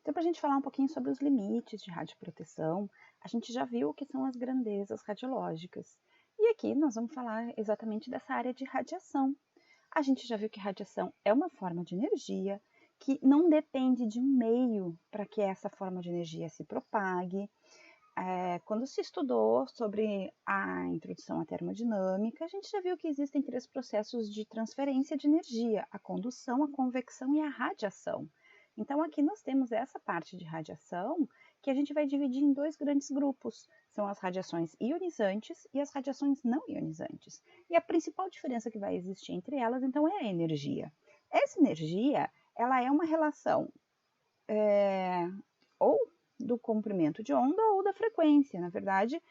Então, para a gente falar um pouquinho sobre os limites de radioproteção, a gente já viu o que são as grandezas radiológicas. E aqui nós vamos falar exatamente dessa área de radiação. A gente já viu que radiação é uma forma de energia que não depende de um meio para que essa forma de energia se propague. Quando se estudou sobre a introdução à termodinâmica, a gente já viu que existem 3 processos de transferência de energia: a condução, a convecção e a radiação. Então, aqui nós temos essa parte de radiação que a gente vai dividir em 2 grandes grupos. São as radiações ionizantes e as radiações não ionizantes. E a principal diferença que vai existir entre elas, então, é a energia. Essa energia, ela é uma relação ou do comprimento de onda ou da frequência. Na verdade,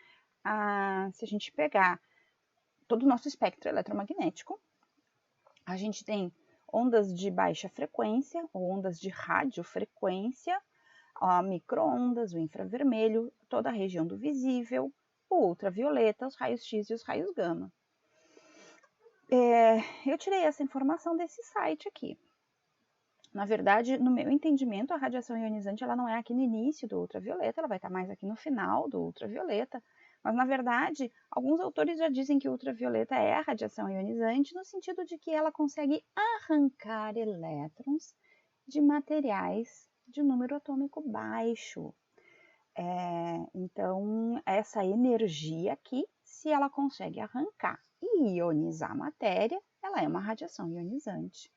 se a gente pegar todo o nosso espectro eletromagnético, a gente tem ondas de baixa frequência, ou ondas de radiofrequência, micro-ondas, o infravermelho, toda a região do visível, o ultravioleta, os raios X e os raios gama. Eu tirei essa informação desse site aqui. Na verdade, no meu entendimento, a radiação ionizante ela não é aqui no início do ultravioleta, ela vai estar mais aqui no final do ultravioleta. Mas, na verdade, alguns autores já dizem que o ultravioleta é a radiação ionizante, no sentido de que ela consegue arrancar elétrons de materiais de número atômico baixo. Então, essa energia aqui, se ela consegue arrancar e ionizar a matéria, ela é uma radiação ionizante.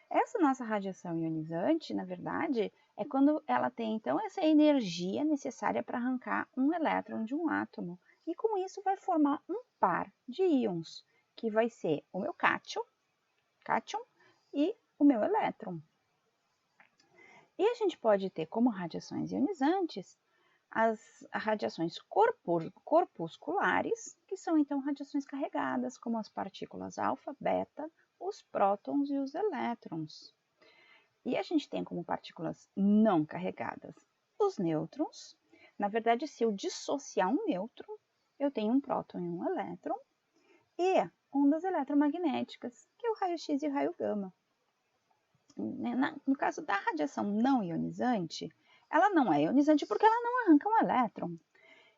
Essa nossa radiação ionizante, na verdade, é quando ela tem, então, essa energia necessária para arrancar um elétron de um átomo. E com isso vai formar um par de íons, que vai ser o meu cátion e o meu elétron. E a gente pode ter como radiações ionizantes as radiações corpusculares, que são, então, radiações carregadas, como as partículas alfa, beta, os prótons e os elétrons. E a gente tem como partículas não carregadas os nêutrons. Na verdade, se eu dissociar um nêutron, eu tenho um próton e um elétron. E ondas eletromagnéticas, que é o raio-x e o raio gama. No caso da radiação não ionizante, ela não é ionizante porque ela não arranca um elétron.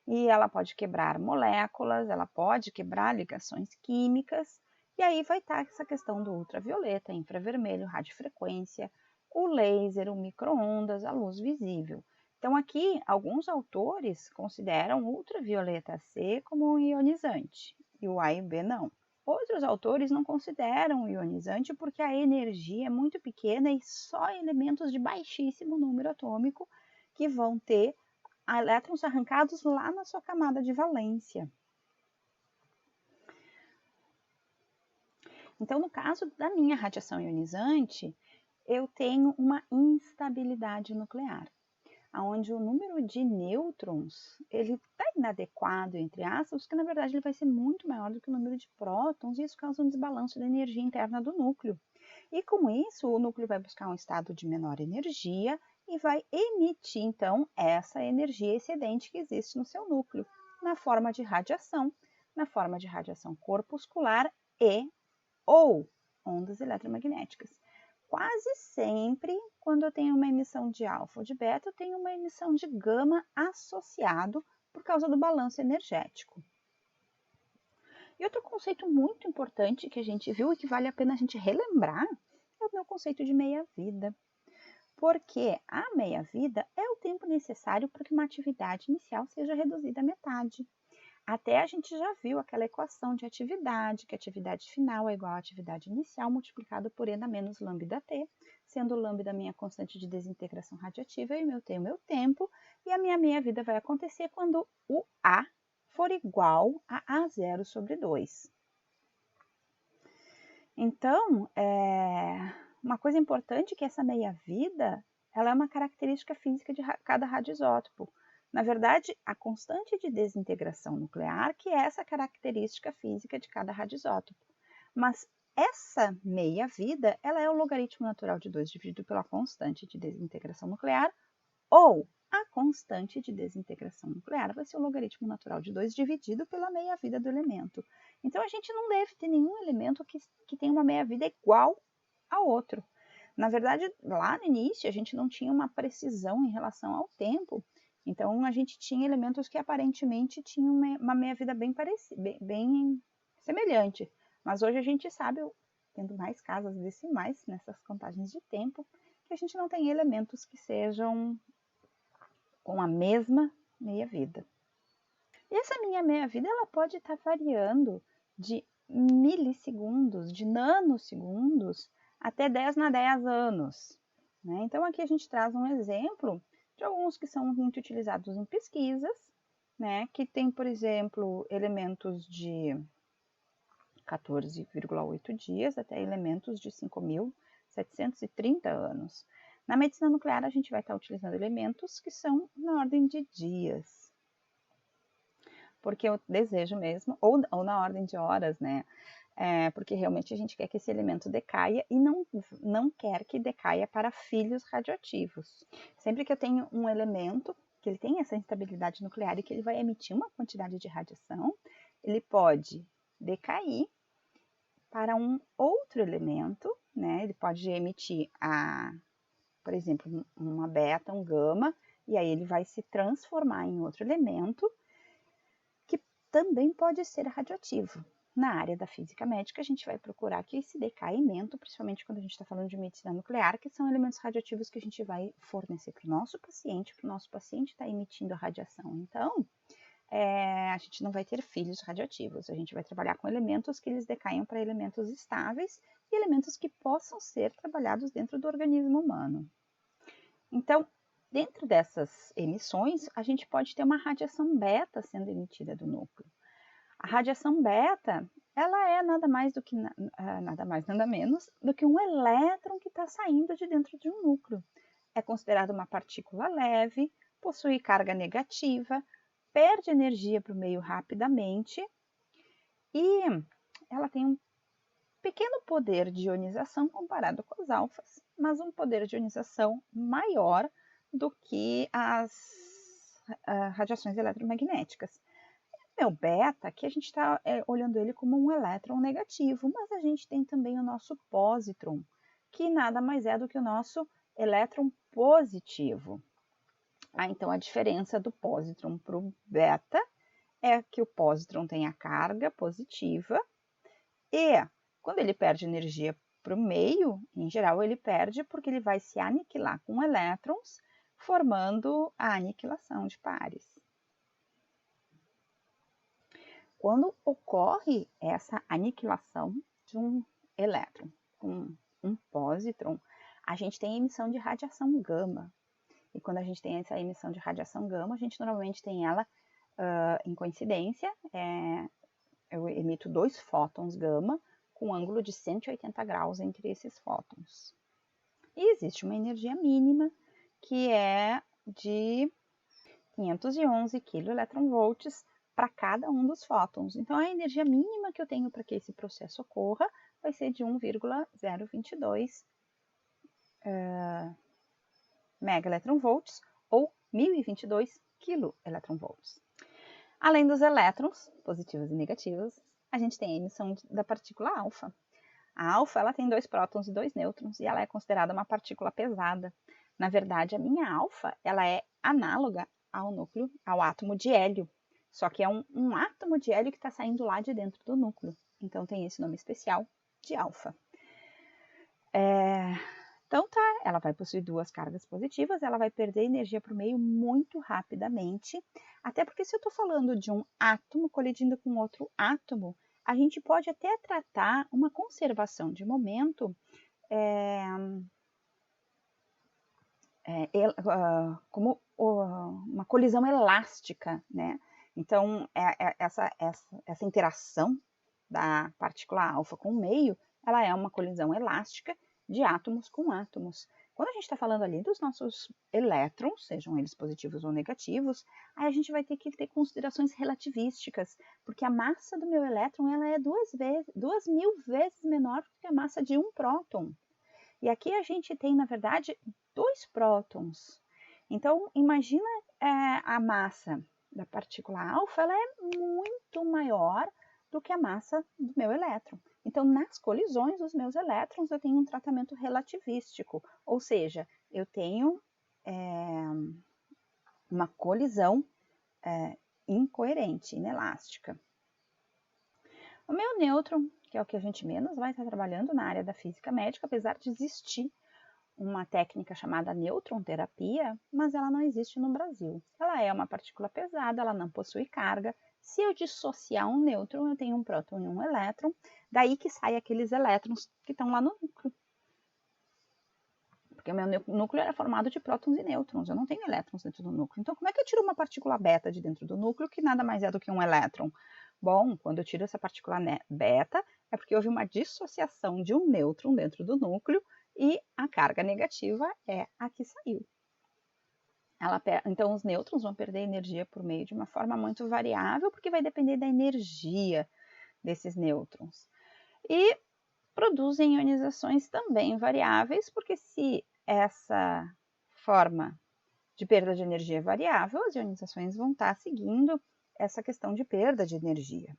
E ela pode quebrar moléculas, ela pode quebrar ligações químicas. E aí vai estar essa questão do ultravioleta, infravermelho, radiofrequência, o laser, o micro-ondas, a luz visível. Então, aqui, alguns autores consideram o ultravioleta C como um ionizante e o A e B não. Outros autores não consideram ionizante porque a energia é muito pequena e só elementos de baixíssimo número atômico que vão ter elétrons arrancados lá na sua camada de valência. Então, no caso da minha radiação ionizante, eu tenho uma instabilidade nuclear, onde o número de nêutrons ele está inadequado, entre aspas, porque na verdade ele vai ser muito maior do que o número de prótons, e isso causa um desbalanço da energia interna do núcleo. E com isso, o núcleo vai buscar um estado de menor energia e vai emitir, então, essa energia excedente que existe no seu núcleo, na forma de radiação corpuscular ou ondas eletromagnéticas. Quase sempre, quando eu tenho uma emissão de alfa ou de beta, eu tenho uma emissão de gama associado por causa do balanço energético. E outro conceito muito importante que a gente viu e que vale a pena a gente relembrar é o meu conceito de meia-vida. Porque a meia-vida é o tempo necessário para que uma atividade inicial seja reduzida à metade. Até a gente já viu aquela equação de atividade, que a atividade final é igual à atividade inicial multiplicado por N menos lambda-T, sendo lambda a minha constante de desintegração radiativa e o meu T o meu tempo, e a minha meia-vida vai acontecer quando o A for igual a A0 sobre 2. Então, uma coisa importante é que essa meia-vida ela é uma característica física de cada radioisótopo. Na verdade, a constante de desintegração nuclear que é essa característica física de cada radioisótopo. Mas essa meia-vida ela é o logaritmo natural de 2 dividido pela constante de desintegração nuclear, ou a constante de desintegração nuclear vai ser o logaritmo natural de 2 dividido pela meia-vida do elemento. Então, a gente não deve ter nenhum elemento que tenha uma meia-vida igual ao outro. Na verdade, lá no início, a gente não tinha uma precisão em relação ao tempo, então a gente tinha elementos que aparentemente tinham uma meia-vida bem parecida, bem semelhante. Mas hoje a gente sabe, tendo mais casas decimais nessas contagens de tempo, que a gente não tem elementos que sejam com a mesma meia-vida. E essa minha meia-vida ela pode estar variando de milissegundos, de nanosegundos, até 10 na 10 anos. Né? Então, aqui a gente traz um exemplo de alguns que são muito utilizados em pesquisas, né? Que tem, por exemplo, elementos de 14,8 dias até elementos de 5.730 anos. Na medicina nuclear, a gente vai estar utilizando elementos que são na ordem de dias. Porque eu desejo mesmo, ou na ordem de horas, né? Porque realmente a gente quer que esse elemento decaia e não quer que decaia para filhos radioativos. Sempre que eu tenho um elemento que ele tem essa instabilidade nuclear e que ele vai emitir uma quantidade de radiação, ele pode decair para um outro elemento, né? Ele pode emitir, por exemplo, uma beta, um gama, e aí ele vai se transformar em outro elemento que também pode ser radioativo. Na área da física médica, a gente vai procurar que esse decaimento, principalmente quando a gente está falando de medicina nuclear, que são elementos radioativos que a gente vai fornecer para o nosso paciente está emitindo a radiação. Então, a gente não vai ter filhos radioativos, a gente vai trabalhar com elementos que eles decaiam para elementos estáveis e elementos que possam ser trabalhados dentro do organismo humano. Então, dentro dessas emissões, a gente pode ter uma radiação beta sendo emitida do núcleo. A radiação beta, ela é nada mais nada menos do que um elétron que está saindo de dentro de um núcleo. É considerada uma partícula leve, possui carga negativa, perde energia para o meio rapidamente e ela tem um pequeno poder de ionização comparado com as alfas, mas um poder de ionização maior do que as radiações eletromagnéticas. O beta, aqui a gente está olhando ele como um elétron negativo, mas a gente tem também o nosso pósitron, que nada mais é do que o nosso elétron positivo. Então, a diferença do pósitron para o beta é que o pósitron tem a carga positiva e quando ele perde energia para o meio, em geral ele perde porque ele vai se aniquilar com elétrons, formando a aniquilação de pares. Quando ocorre essa aniquilação de um elétron com um pósitron, a gente tem a emissão de radiação gama. E quando a gente tem essa emissão de radiação gama, a gente normalmente tem ela em coincidência. Eu emito 2 fótons gama com um ângulo de 180 graus entre esses fótons. E existe uma energia mínima que é de 511 keV para cada um dos fótons. Então, a energia mínima que eu tenho para que esse processo ocorra vai ser de 1,022 megaelectronvolts ou 1022 kiloelectronvolts. Além dos elétrons, positivos e negativos, a gente tem a emissão da partícula alfa. A alfa ela tem 2 prótons e 2 nêutrons e ela é considerada uma partícula pesada. Na verdade, a minha alfa ela é análoga ao núcleo, ao átomo de hélio. Só que é um átomo de hélio que está saindo lá de dentro do núcleo. Então, tem esse nome especial de alfa. Então, ela vai possuir 2 cargas positivas, ela vai perder energia para o meio muito rapidamente. Até porque se eu estou falando de um átomo colidindo com outro átomo, a gente pode até tratar uma conservação de momento como uma colisão elástica, né? Então, essa interação da partícula alfa com o meio, ela é uma colisão elástica de átomos com átomos. Quando a gente está falando ali dos nossos elétrons, sejam eles positivos ou negativos, aí a gente vai ter que ter considerações relativísticas, porque a massa do meu elétron ela é 2.000 vezes menor do que a massa de um próton. E aqui a gente tem, na verdade, 2 prótons. Então, imagina a massa da partícula alfa, ela é muito maior do que a massa do meu elétron. Então, nas colisões, os meus elétrons, eu tenho um tratamento relativístico, ou seja, eu tenho uma colisão incoerente, inelástica. O meu nêutron, que é o que a gente menos vai estar trabalhando na área da física médica, apesar de existir uma técnica chamada neutronterapia, mas ela não existe no Brasil. Ela é uma partícula pesada, ela não possui carga. Se eu dissociar um nêutron, eu tenho um próton e um elétron, daí que saem aqueles elétrons que estão lá no núcleo. Porque o meu núcleo era formado de prótons e nêutrons, eu não tenho elétrons dentro do núcleo. Então, como é que eu tiro uma partícula beta de dentro do núcleo, que nada mais é do que um elétron? Bom, quando eu tiro essa partícula beta, é porque houve uma dissociação de um nêutron dentro do núcleo e a carga negativa é a que saiu. Então, os nêutrons vão perder energia por meio de uma forma muito variável, porque vai depender da energia desses nêutrons. E produzem ionizações também variáveis, porque se essa forma de perda de energia é variável, as ionizações vão estar seguindo essa questão de perda de energia.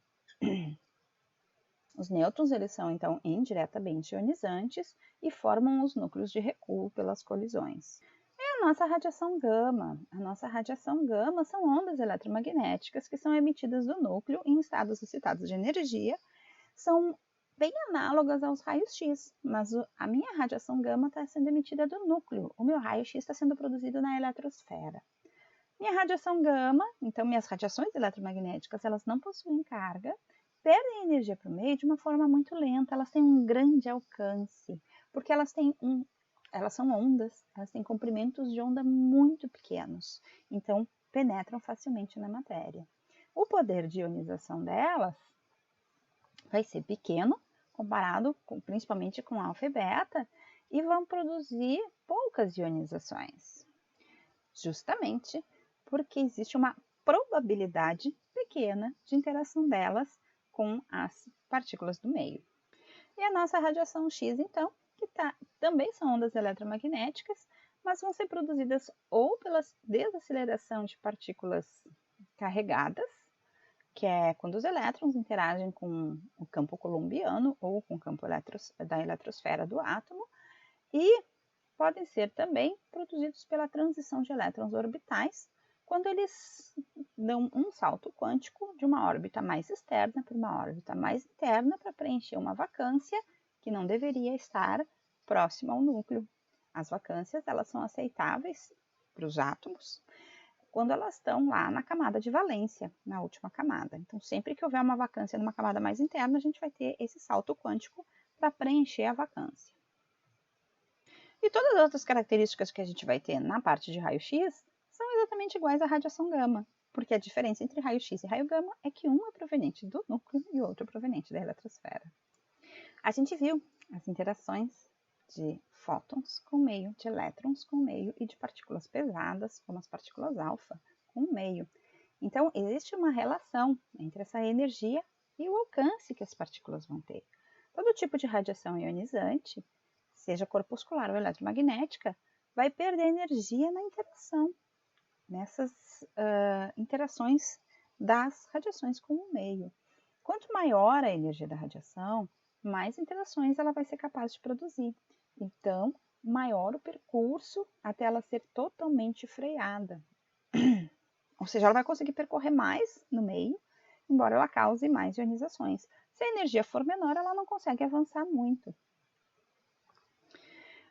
Os nêutrons, eles são, então, indiretamente ionizantes e formam os núcleos de recuo pelas colisões. E a nossa radiação gama. A nossa radiação gama são ondas eletromagnéticas que são emitidas do núcleo em estados excitados de energia. São bem análogas aos raios-x, mas a minha radiação gama está sendo emitida do núcleo. O meu raio-x está sendo produzido na eletrosfera. Minha radiação gama, então minhas radiações eletromagnéticas, elas não possuem carga, perdem energia para o meio de uma forma muito lenta, elas têm um grande alcance, porque elas são ondas, elas têm comprimentos de onda muito pequenos, então penetram facilmente na matéria. O poder de ionização delas vai ser pequeno, comparado principalmente com alfa e beta, e vão produzir poucas ionizações, justamente porque existe uma probabilidade pequena de interação delas com as partículas do meio. E a nossa radiação X, então, que também são ondas eletromagnéticas, mas vão ser produzidas ou pela desaceleração de partículas carregadas, que é quando os elétrons interagem com o campo coulombiano ou com o campo da eletrosfera do átomo, e podem ser também produzidos pela transição de elétrons orbitais, quando eles dão um salto quântico de uma órbita mais externa para uma órbita mais interna para preencher uma vacância que não deveria estar próxima ao núcleo. As vacâncias, elas são aceitáveis para os átomos quando elas estão lá na camada de valência, na última camada. Então, sempre que houver uma vacância numa camada mais interna, a gente vai ter esse salto quântico para preencher a vacância. E todas as outras características que a gente vai ter na parte de raio-x são exatamente iguais à radiação gama, porque a diferença entre raio-x e raio gama é que um é proveniente do núcleo e o outro é proveniente da eletrosfera. A gente viu as interações de fótons com o meio, de elétrons com o meio e de partículas pesadas, como as partículas alfa, com o meio. Então, existe uma relação entre essa energia e o alcance que as partículas vão ter. Todo tipo de radiação ionizante, seja corpuscular ou eletromagnética, vai perder energia na interação, nessas interações das radiações com o meio. Quanto maior a energia da radiação, mais interações ela vai ser capaz de produzir. Então, maior o percurso até ela ser totalmente freada. Ou seja, ela vai conseguir percorrer mais no meio, embora ela cause mais ionizações. Se a energia for menor, ela não consegue avançar muito.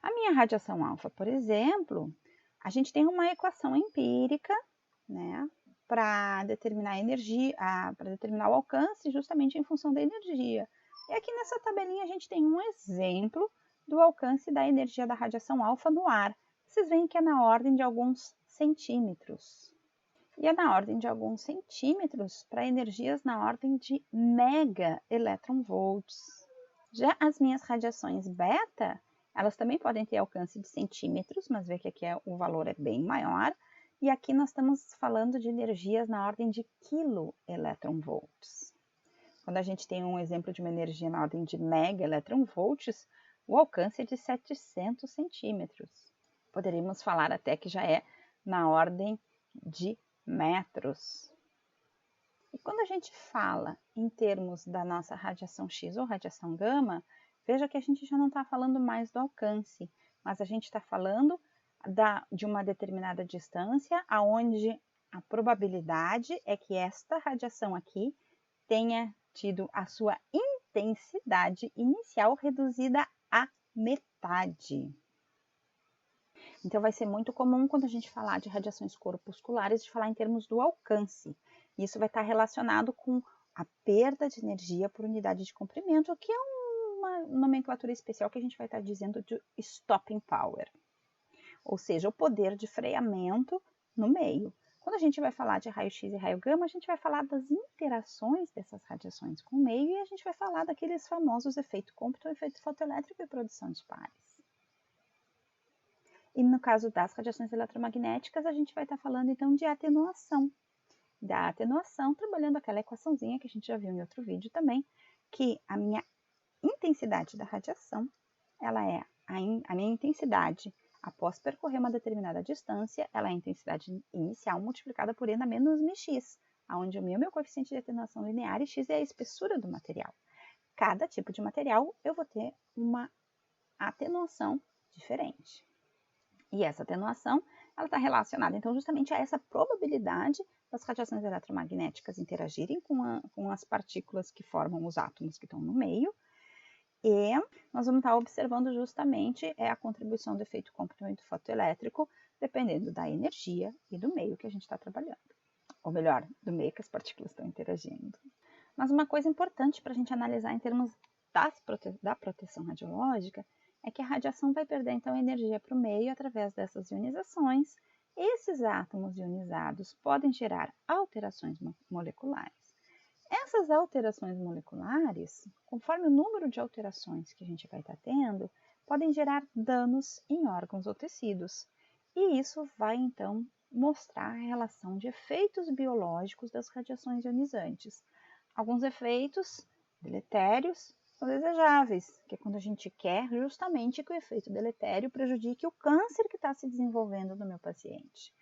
A minha radiação alfa, por exemplo, a gente tem uma equação empírica, né, para determinar a energia, para determinar o alcance justamente em função da energia. E aqui nessa tabelinha a gente tem um exemplo do alcance da energia da radiação alfa no ar. Vocês veem que é na ordem de alguns centímetros. E é na ordem de alguns centímetros para energias na ordem de mega electronvolts. Já as minhas radiações beta, elas também podem ter alcance de centímetros, mas vê que aqui o valor é bem maior. E aqui nós estamos falando de energias na ordem de kiloelectronvolts. Quando a gente tem um exemplo de uma energia na ordem de mega electronvolts, o alcance é de 700 centímetros. Poderíamos falar até que já é na ordem de metros. E quando a gente fala em termos da nossa radiação X ou radiação gama, veja que a gente já não está falando mais do alcance, mas a gente está falando de uma determinada distância, aonde a probabilidade é que esta radiação aqui tenha tido a sua intensidade inicial reduzida à metade. Então, vai ser muito comum quando a gente falar de radiações corpusculares, de falar em termos do alcance. Isso vai estar relacionado com a perda de energia por unidade de comprimento, que é uma nomenclatura especial que a gente vai estar dizendo de stopping power, ou seja, o poder de freamento no meio. Quando a gente vai falar de raio-x e raio gama, a gente vai falar das interações dessas radiações com o meio e a gente vai falar daqueles famosos efeito Compton, efeito fotoelétrico e produção de pares. E no caso das radiações eletromagnéticas, a gente vai estar falando então de atenuação. Da atenuação, trabalhando aquela equaçãozinha que a gente já viu em outro vídeo também, que a minha intensidade da radiação, ela é a minha intensidade após percorrer uma determinada distância, ela é a intensidade inicial multiplicada por N menos Mx, onde o meu coeficiente de atenuação linear e x é a espessura do material. Cada tipo de material eu vou ter uma atenuação diferente. E essa atenuação, ela está relacionada, então, justamente a essa probabilidade das radiações eletromagnéticas interagirem com as partículas que formam os átomos que estão no meio. E nós vamos estar observando justamente a contribuição do efeito Compton e do fotoelétrico, dependendo da energia e do meio que a gente está trabalhando. Ou melhor, do meio que as partículas estão interagindo. Mas uma coisa importante para a gente analisar em termos da proteção radiológica é que a radiação vai perder, então, energia para o meio através dessas ionizações. Esses átomos ionizados podem gerar alterações moleculares. Essas alterações moleculares, conforme o número de alterações que a gente vai estar tendo, podem gerar danos em órgãos ou tecidos. E isso vai, então, mostrar a relação de efeitos biológicos das radiações ionizantes. Alguns efeitos deletérios são desejáveis, que é quando a gente quer justamente que o efeito deletério prejudique o câncer que está se desenvolvendo no meu paciente.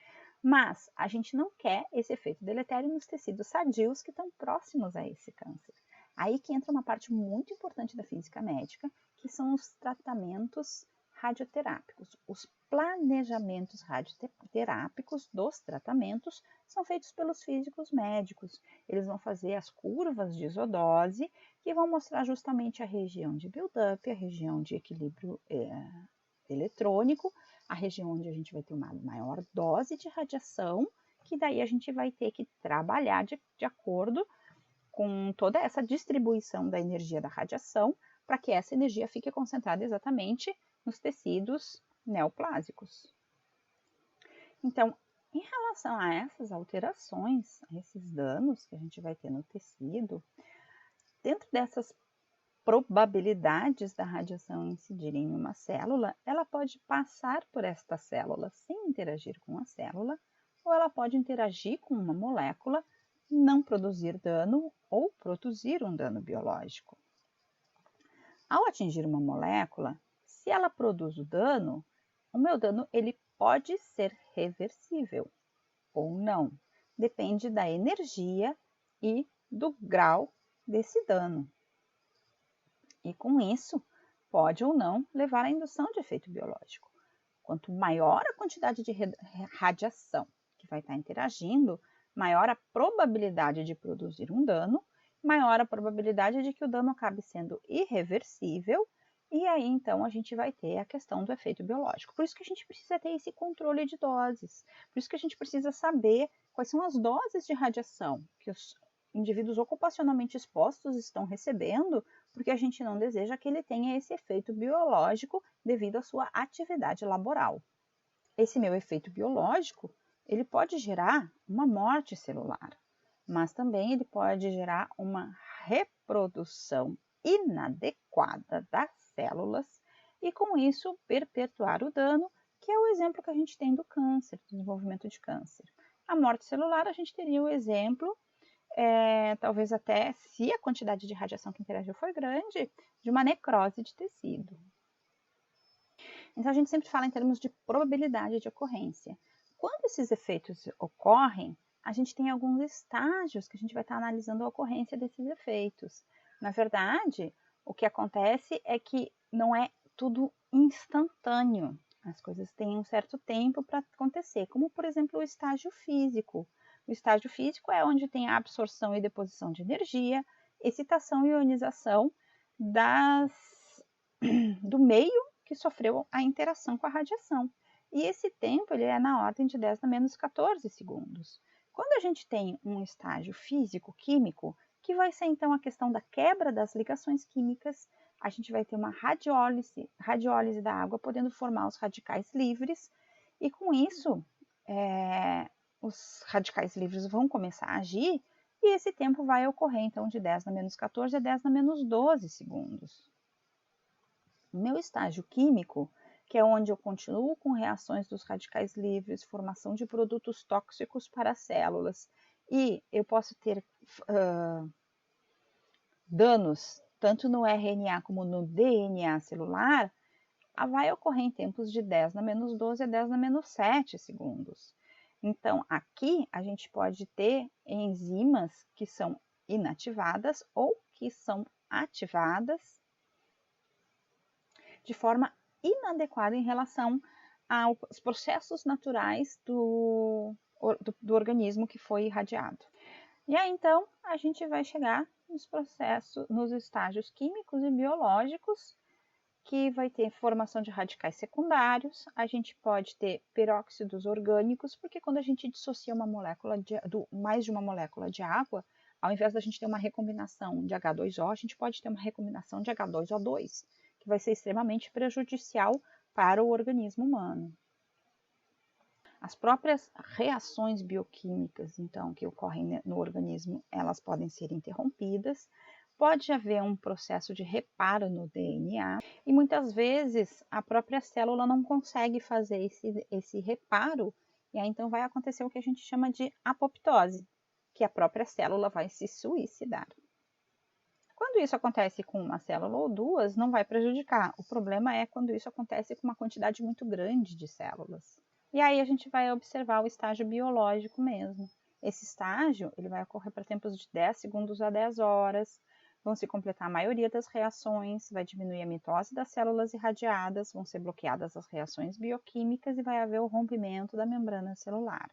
Mas a gente não quer esse efeito deletério nos tecidos sadios que estão próximos a esse câncer. Aí que entra uma parte muito importante da física médica, que são os tratamentos radioterápicos. Os planejamentos radioterápicos dos tratamentos são feitos pelos físicos médicos. Eles vão fazer as curvas de isodose, que vão mostrar justamente a região de build-up, a região de equilíbrio eletrônico, a região onde a gente vai ter uma maior dose de radiação, que daí a gente vai ter que trabalhar de acordo com toda essa distribuição da energia da radiação, para que essa energia fique concentrada exatamente nos tecidos neoplásicos. Então, em relação a essas alterações, a esses danos que a gente vai ter no tecido, dentro dessas probabilidades da radiação incidir em uma célula, ela pode passar por esta célula sem interagir com a célula, ou ela pode interagir com uma molécula, não produzir dano ou produzir um dano biológico. Ao atingir uma molécula, se ela produz o dano, o meu dano ele pode ser reversível ou não. Depende da energia e do grau desse dano. E com isso, pode ou não levar à indução de efeito biológico. Quanto maior a quantidade de radiação que vai estar interagindo, maior a probabilidade de produzir um dano, maior a probabilidade de que o dano acabe sendo irreversível, e aí então a gente vai ter a questão do efeito biológico. Por isso que a gente precisa ter esse controle de doses, por isso que a gente precisa saber quais são as doses de radiação que os indivíduos ocupacionalmente expostos estão recebendo, porque a gente não deseja que ele tenha esse efeito biológico devido à sua atividade laboral. Esse meu efeito biológico, ele pode gerar uma morte celular, mas também ele pode gerar uma reprodução inadequada das células e com isso perpetuar o dano, que é o exemplo que a gente tem do câncer, do desenvolvimento de câncer. A morte celular, a gente teria o exemplo talvez até, se a quantidade de radiação que interagiu for grande, de uma necrose de tecido. Então, a gente sempre fala em termos de probabilidade de ocorrência. Quando esses efeitos ocorrem, a gente tem alguns estágios que a gente vai estar analisando a ocorrência desses efeitos. Na verdade, o que acontece é que não é tudo instantâneo. As coisas têm um certo tempo para acontecer, como, por exemplo, o estágio físico. O estágio físico é onde tem a absorção e deposição de energia, excitação e ionização do meio que sofreu a interação com a radiação. E esse tempo ele é na ordem de 10 a menos 14 segundos. Quando a gente tem um estágio físico-químico, que vai ser então a questão da quebra das ligações químicas, a gente vai ter uma radiólise da água, podendo formar os radicais livres, e com isso, os radicais livres vão começar a agir, e esse tempo vai ocorrer então de 10 a menos 14 a 10 a menos 12 segundos. No meu estágio químico, que é onde eu continuo com reações dos radicais livres, formação de produtos tóxicos para as células, e eu posso ter danos tanto no RNA como no DNA celular, vai ocorrer em tempos de 10 na menos 12 a 10 na menos 7 segundos. Então, aqui a gente pode ter enzimas que são inativadas ou que são ativadas de forma inadequada em relação aos processos naturais do organismo que foi irradiado. E aí, então, a gente vai chegar nos estágios químicos e biológicos, que vai ter formação de radicais secundários, a gente pode ter peróxidos orgânicos, porque quando a gente dissocia uma molécula mais de uma molécula de água, ao invés da gente ter uma recombinação de H2O, a gente pode ter uma recombinação de H2O2, que vai ser extremamente prejudicial para o organismo humano. As próprias reações bioquímicas, então, que ocorrem no organismo, elas podem ser interrompidas. Pode haver um processo de reparo no DNA e muitas vezes a própria célula não consegue fazer esse reparo e aí então vai acontecer o que a gente chama de apoptose, que a própria célula vai se suicidar. Quando isso acontece com uma célula ou duas, não vai prejudicar. O problema é quando isso acontece com uma quantidade muito grande de células. E aí a gente vai observar o estágio biológico mesmo. Esse estágio ele vai ocorrer para tempos de 10 segundos a 10 horas, vão se completar a maioria das reações, vai diminuir a mitose das células irradiadas, vão ser bloqueadas as reações bioquímicas e vai haver o rompimento da membrana celular.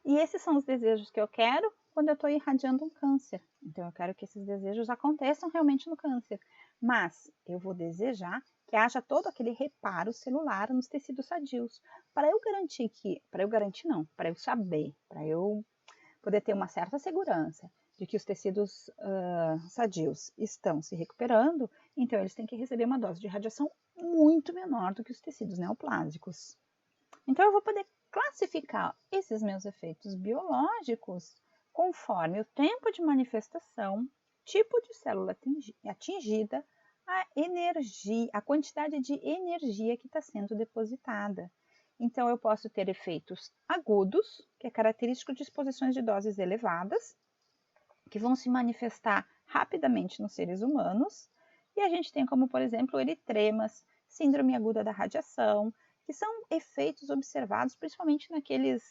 E esses são os desejos que eu quero quando eu estou irradiando um câncer. Então, eu quero que esses desejos aconteçam realmente no câncer. Mas eu vou desejar que haja todo aquele reparo celular nos tecidos sadios. Para eu saber, para eu poder ter uma certa segurança de que os tecidos sadios estão se recuperando, então eles têm que receber uma dose de radiação muito menor do que os tecidos neoplásicos. Então, eu vou poder classificar esses meus efeitos biológicos conforme o tempo de manifestação, tipo de célula atingida, a quantidade de energia que está sendo depositada. Então, eu posso ter efeitos agudos, que é característico de exposições de doses elevadas, que vão se manifestar rapidamente nos seres humanos, e a gente tem como, por exemplo, eritremas, síndrome aguda da radiação, que são efeitos observados principalmente naqueles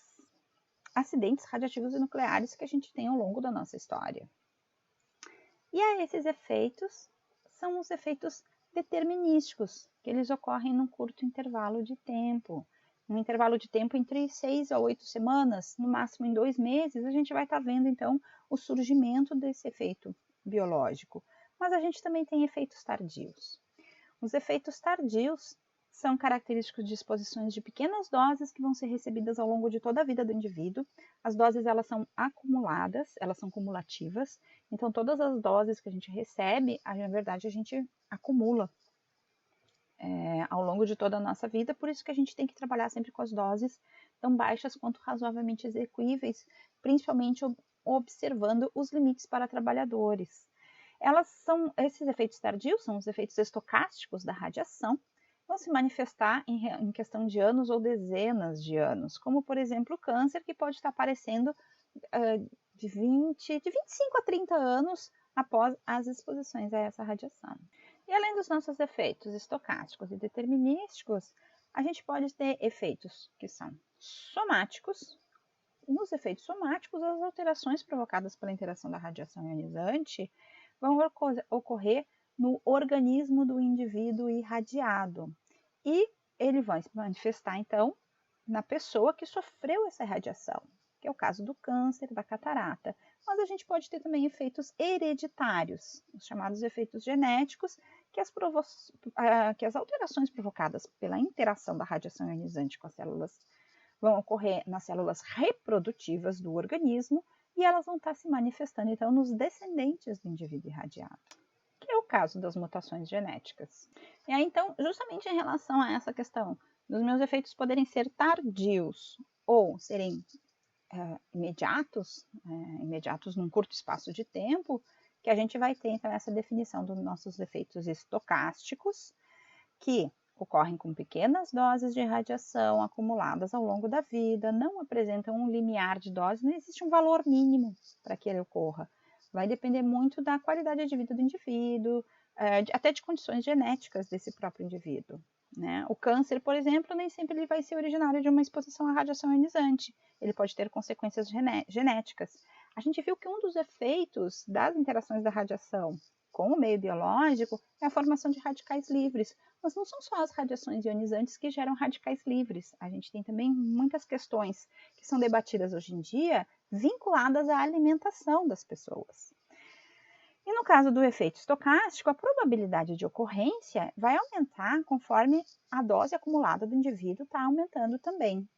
acidentes radiativos e nucleares que a gente tem ao longo da nossa história. E aí, esses efeitos são os efeitos determinísticos, que eles ocorrem num curto intervalo de tempo. Um intervalo de tempo entre 6 a 8 semanas, no máximo em 2 meses, a gente vai estar vendo, então, o surgimento desse efeito biológico. Mas a gente também tem efeitos tardios. Os efeitos tardios são característicos de exposições de pequenas doses que vão ser recebidas ao longo de toda a vida do indivíduo. As doses elas são acumuladas, elas são cumulativas. Então, todas as doses que a gente recebe, na verdade, a gente acumula ao longo de toda a nossa vida. Por isso que a gente tem que trabalhar sempre com as doses tão baixas quanto razoavelmente execuíveis, principalmente observando os limites para trabalhadores. Esses efeitos tardios são os efeitos estocásticos da radiação, vão se manifestar em questão de anos ou dezenas de anos, como, por exemplo, o câncer, que pode estar aparecendo de 25 a 30 anos após as exposições a essa radiação. E além dos nossos efeitos estocásticos e determinísticos, a gente pode ter efeitos que são somáticos, nos efeitos somáticos, as alterações provocadas pela interação da radiação ionizante vão ocorrer no organismo do indivíduo irradiado. E ele vai se manifestar, então, na pessoa que sofreu essa radiação, que é o caso do câncer, da catarata. Mas a gente pode ter também efeitos hereditários, os chamados efeitos genéticos, que as alterações provocadas pela interação da radiação ionizante com as células vão ocorrer nas células reprodutivas do organismo e elas vão estar se manifestando, então, nos descendentes do indivíduo irradiado, que é o caso das mutações genéticas. E aí, então, justamente em relação a essa questão dos meus efeitos poderem ser tardios ou serem imediatos num curto espaço de tempo, que a gente vai ter, então, essa definição dos nossos efeitos estocásticos, que ocorrem com pequenas doses de radiação acumuladas ao longo da vida, não apresentam um limiar de dose, não existe um valor mínimo para que ele ocorra. Vai depender muito da qualidade de vida do indivíduo, até de condições genéticas desse próprio indivíduo. Né? O câncer, por exemplo, nem sempre ele vai ser originário de uma exposição à radiação ionizante. Ele pode ter consequências genéticas. A gente viu que um dos efeitos das interações da radiação com o meio biológico é a formação de radicais livres. Mas não são só as radiações ionizantes que geram radicais livres. A gente tem também muitas questões que são debatidas hoje em dia vinculadas à alimentação das pessoas. E no caso do efeito estocástico, a probabilidade de ocorrência vai aumentar conforme a dose acumulada do indivíduo está aumentando também.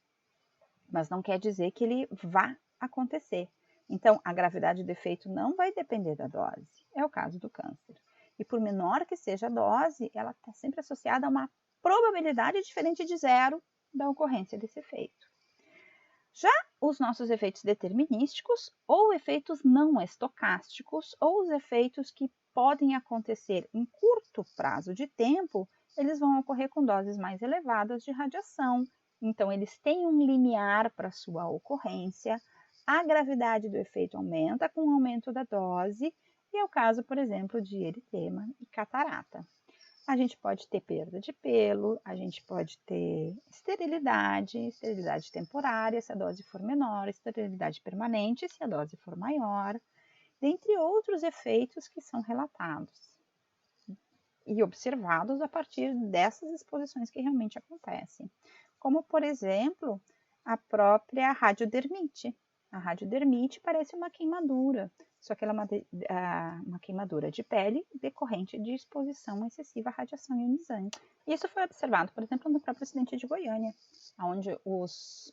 Mas não quer dizer que ele vá acontecer. Então, a gravidade do efeito não vai depender da dose. É o caso do câncer. E por menor que seja a dose, ela está sempre associada a uma probabilidade diferente de zero da ocorrência desse efeito. Já os nossos efeitos determinísticos, ou efeitos não estocásticos, ou os efeitos que podem acontecer em curto prazo de tempo, eles vão ocorrer com doses mais elevadas de radiação. Então, eles têm um limiar para sua ocorrência, a gravidade do efeito aumenta com o aumento da dose, e é o caso, por exemplo, de eritema e catarata. A gente pode ter perda de pelo, a gente pode ter esterilidade temporária, se a dose for menor, esterilidade permanente, se a dose for maior, dentre outros efeitos que são relatados e observados a partir dessas exposições que realmente acontecem. Como, por exemplo, a própria radiodermite. A radiodermite parece uma queimadura, só que ela é uma queimadura de pele decorrente de exposição excessiva à radiação ionizante. Isso foi observado, por exemplo, no próprio acidente de Goiânia, onde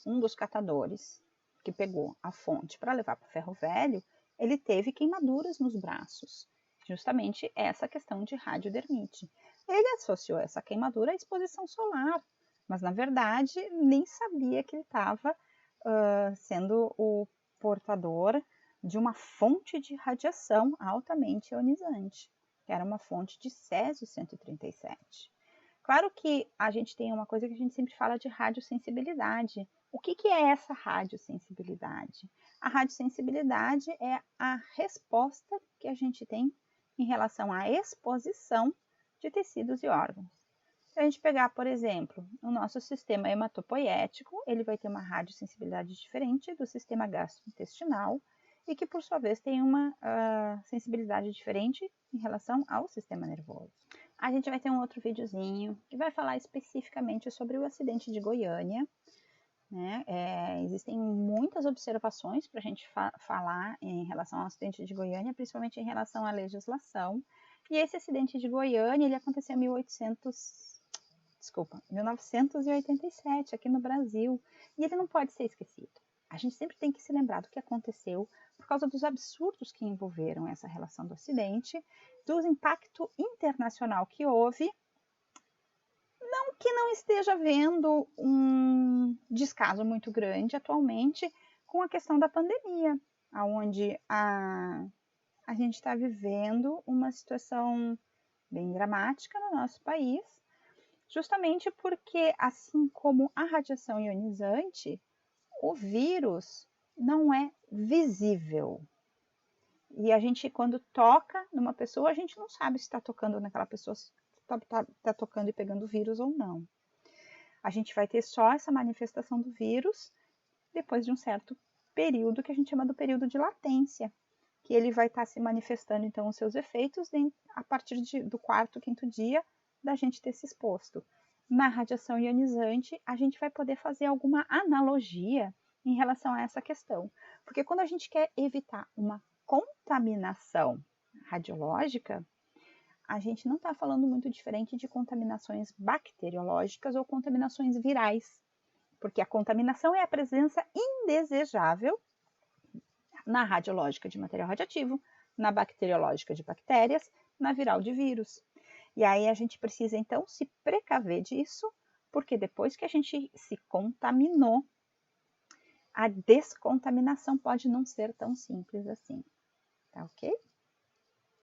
um dos catadores que pegou a fonte para levar para o ferro velho, ele teve queimaduras nos braços, justamente essa questão de radiodermite. Ele associou essa queimadura à exposição solar, mas na verdade nem sabia que ele estava sendo o portador de uma fonte de radiação altamente ionizante, que era uma fonte de césio-137. Claro que a gente tem uma coisa que a gente sempre fala de radiosensibilidade. O que é essa radiosensibilidade? A radiosensibilidade é a resposta que a gente tem em relação à exposição de tecidos e órgãos. Se a gente pegar, por exemplo, o nosso sistema hematopoético, ele vai ter uma radiosensibilidade diferente do sistema gastrointestinal e que, por sua vez, tem uma sensibilidade diferente em relação ao sistema nervoso. A gente vai ter um outro videozinho que vai falar especificamente sobre o acidente de Goiânia. Né? Existem muitas observações para a gente falar em relação ao acidente de Goiânia, principalmente em relação à legislação. E esse acidente de Goiânia, ele aconteceu em 1987, aqui no Brasil, e ele não pode ser esquecido. A gente sempre tem que se lembrar do que aconteceu por causa dos absurdos que envolveram essa relação do acidente, do impacto internacional que houve, não que não esteja havendo um descaso muito grande atualmente com a questão da pandemia, onde a gente está vivendo uma situação bem dramática no nosso país, justamente porque, assim como a radiação ionizante, o vírus não é visível. E a gente, quando toca numa pessoa, a gente não sabe se está tocando naquela pessoa, se está tocando e pegando vírus ou não. A gente vai ter só essa manifestação do vírus depois de um certo período que a gente chama do período de latência, que ele vai estar se manifestando, então, os seus efeitos a partir do quarto, quinto dia da gente ter se exposto. Na radiação ionizante, a gente vai poder fazer alguma analogia em relação a essa questão. Porque quando a gente quer evitar uma contaminação radiológica, a gente não está falando muito diferente de contaminações bacteriológicas ou contaminações virais, porque a contaminação é a presença indesejável na radiológica de material radioativo, na bacteriológica de bactérias, na viral de vírus. E aí a gente precisa, então, se precaver disso, porque depois que a gente se contaminou, a descontaminação pode não ser tão simples assim, tá ok?